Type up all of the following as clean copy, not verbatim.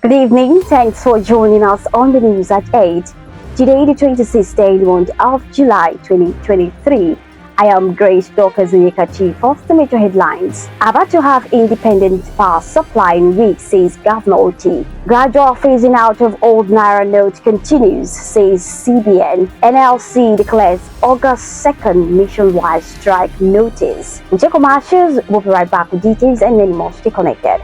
Good evening. Thanks for joining us on the news at 8. Today, the 26th day month of July 2023. I am Grace Dorcas Chief of the major headlines. About to have independent power supply in weeks, says Governor Oti. Gradual phasing out of old Naira note continues, says CBN. NLC declares August 2nd nationwide strike notice. We check commercials. We'll be right back with details and many more. Stay connected.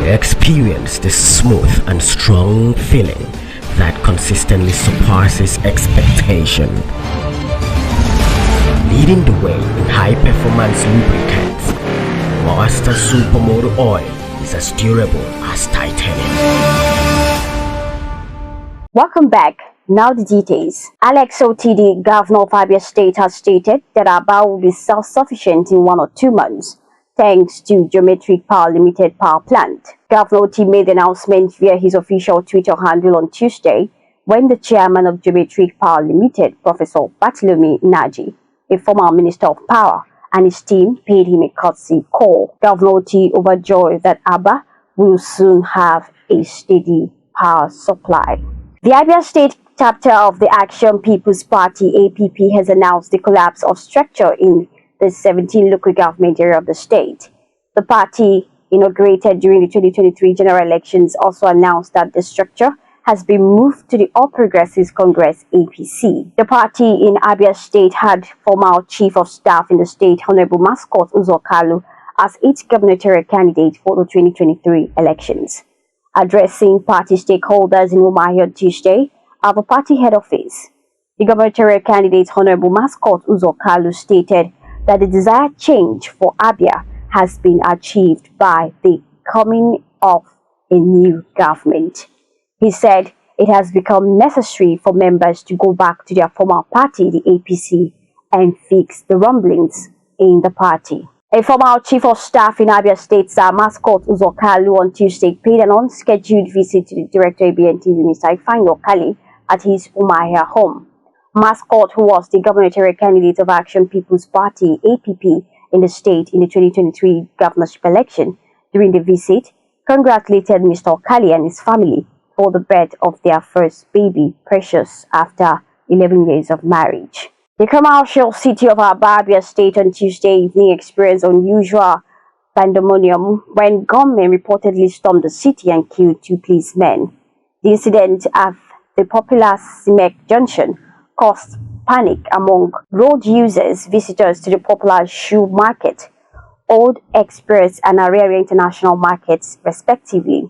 Experience the smooth and strong feeling that consistently surpasses expectation. Leading the way in high-performance lubricants, Master Supermoto Oil is as durable as titanium. Welcome back. Now the details. Alex Otidi, Governor of Abia State, has stated that Aba will be self-sufficient in 1 or 2 months, thanks to Geometric Power Limited power plant. Governor Oti made the announcement via his official Twitter handle on Tuesday when the chairman of Geometric Power Limited, Professor Bartholomew Naji, a former Minister of Power, and his team paid him a courtesy call. Governor Oti overjoyed that Aba will soon have a steady power supply. The Abia State chapter of the Action People's Party, APP, has announced the collapse of structure in the 17 local government area of the state. The party, inaugurated during the 2023 general elections, also announced that the structure has been moved to the All Progressives Congress, APC. The party in Abia State had former Chief of Staff in the state, Honorable Mascot Uzokalu, as its gubernatorial candidate for the 2023 elections. Addressing party stakeholders in Umuahia on Tuesday at the party head office, the gubernatorial candidate, Honorable Mascot Uzokalu, stated that the desired change for Abia has been achieved by the coming of a new government. He said it has become necessary for members to go back to their former party, the APC, and fix the rumblings in the party. A former Chief of Staff in Abia State, Sir Mascot Uzokalu, on Tuesday paid an unscheduled visit to the Director ABN TV, Mr. Ifeanyi Okali, at his Umuahia home. Mascot, who was the gubernatorial candidate of Action People's Party, APP, in the state in the 2023 governorship election, during the visit, congratulated Mr. Okali and his family for the birth of their first baby, Precious, after 11 years of marriage. The commercial city of Abia State on Tuesday evening experienced unusual pandemonium when gunmen reportedly stormed the city and killed 2 policemen. The incident at the popular Simek Junction caused panic among road users, visitors to the popular shoe market, Old Express and Area International markets, respectively.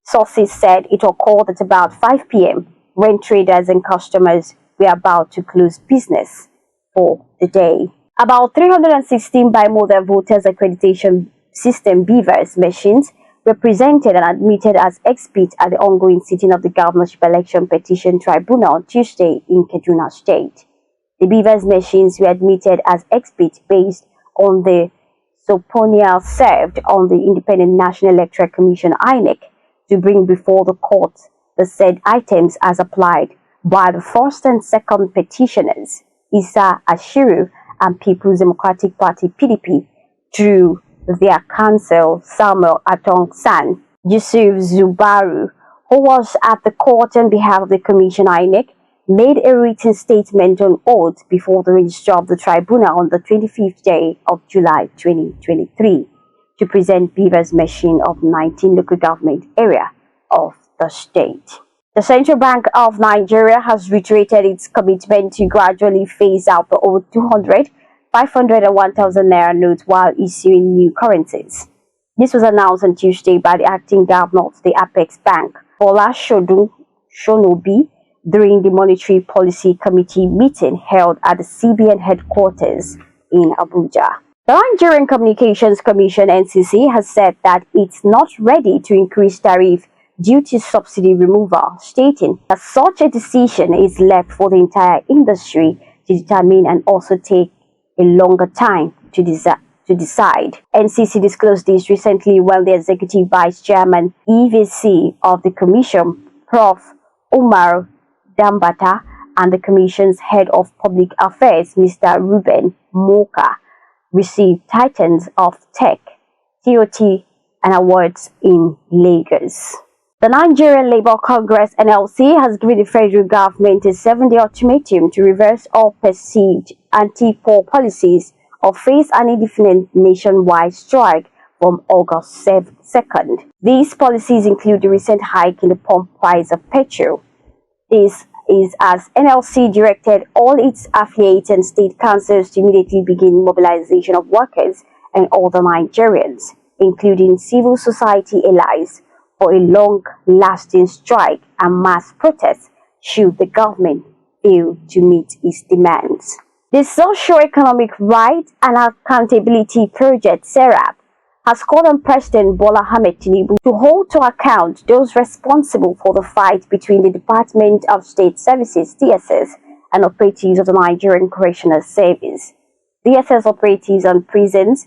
Sources said it occurred at about 5 p.m. when traders and customers were about to close business for the day. About 316 bimodal voters accreditation system BVAS machines were presented and admitted as exhibits at the ongoing sitting of the Governorship Election Petition Tribunal on Tuesday in Kaduna State. The BVAS machines were admitted as exhibits based on the subpoena served on the Independent National Electoral Commission (INEC) to bring before the court the said items as applied by the first and second petitioners, Issa Ashiru and People's Democratic Party (PDP), through their counsel Samuel Atong San. Yusuf Zubaru, who was at the court on behalf of the Commission (INEC), made a written statement on oath before the registrar of the tribunal on the 25th day of July 2023 to present BVAS machine of 19 local government area of the state. The Central Bank of Nigeria has reiterated its commitment to gradually phase out the old 200, 500 and 1,000 naira notes while issuing new currencies. This was announced on Tuesday by the acting governor of the Apex Bank, Bola Shonobi, during the Monetary Policy Committee meeting held at the CBN headquarters in Abuja. The Nigerian Communications Commission (NCC) has said that it's not ready to increase tariff due to subsidy removal, stating that such a decision is left for the entire industry to determine and also take a longer time to decide. NCC disclosed this recently when the Executive Vice Chairman (EVC) of the Commission, Prof. Umar Dambata, and the Commission's Head of Public Affairs, Mr. Ruben Moka, received Titans of Tech (TOT) and awards in Lagos. The Nigerian Labour Congress (NLC) has given the federal government a 7-day ultimatum to reverse all perceived anti-poor policies or face an indefinite nationwide strike from August 2nd. These policies include the recent hike in the pump price of petrol. This is as NLC directed all its affiliates and state councils to immediately begin mobilization of workers and other Nigerians, including civil society allies, for a long-lasting strike and mass protest should the government fail to meet its demands. The Socio-Economic Rights and Accountability Project (SERAP) has called on President Bola Ahmed Tinubu to hold to account those responsible for the fight between the Department of State Services (DSS) and operatives of the Nigerian Correctional Service. DSS operatives and prisons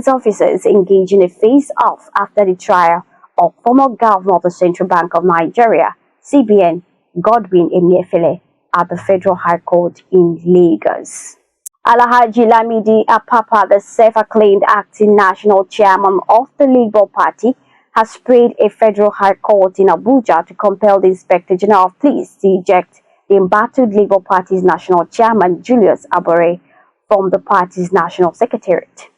officers engaged in a face-off after the trial of former Governor of the Central Bank of Nigeria (CBN) Godwin Emefiele at the Federal High Court in Lagos. Alhaji Lamidi Apapa, the self-acclaimed acting national chairman of the Labour Party, has prayed a Federal High Court in Abuja to compel the Inspector General of Police to eject the embattled Labour Party's national chairman Julius Abure from the party's national secretariat.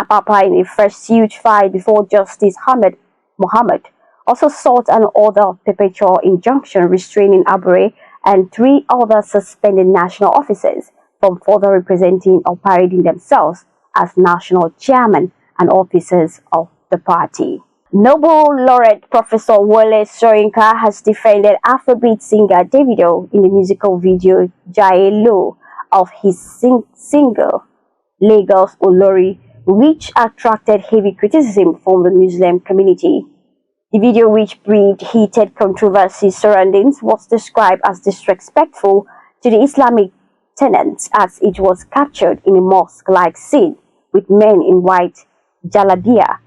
Apapa, in a first huge fight before Justice Ahmed Mohammed, also sought an order of perpetual injunction restraining Abure and 3 other suspended national officers from further representing or parading themselves as national chairman and officers of the party. Nobel laureate Professor Wole Soyinka has defended Afrobeat singer Davido in the musical video Jaye Lo of his single Lagos Olori, which attracted heavy criticism from the Muslim community. The video, which breathed heated controversy surroundings, was described as disrespectful to the Islamic tenets as it was captured in a mosque-like scene with men in white jalabiya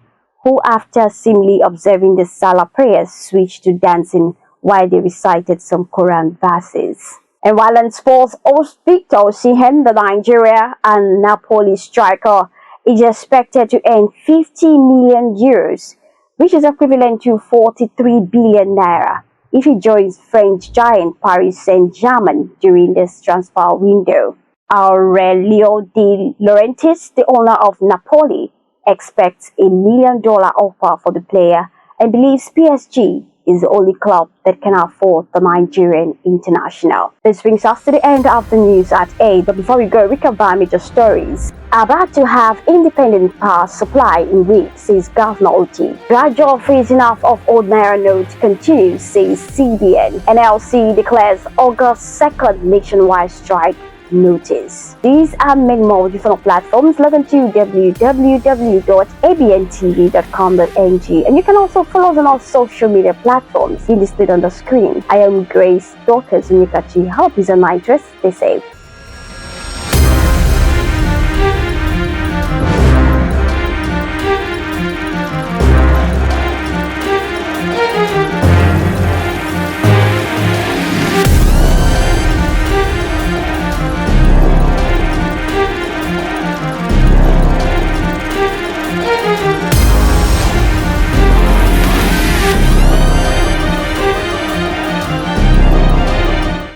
who, after seemingly observing the Salah prayers, switched to dancing while they recited some Quran verses. And while on sports, Victor Osimhen, the Nigeria and Napoli striker, is expected to earn 50 million euros, which is equivalent to 43 billion naira, if he joins French giant Paris Saint-Germain during this transfer window. Aurelio De Laurentiis, the owner of Napoli, expects $1 million offer for the player and believes PSG is the only club that can afford the Nigerian international. This brings us to the end of the news at 8, but before we go, recap our major stories. About to have independent power supply in weeks, says Governor Oti. Gradual phasing off of old Naira notes continues, says CBN. NLC declares August 2nd nationwide strike notice. These are many more different platforms. Log on to www.abntv.com.ng, and you can also follow us on our social media platforms being displayed on the screen. I am Grace Dorcas Unyikachi. Hope is a night rest. Stay safe.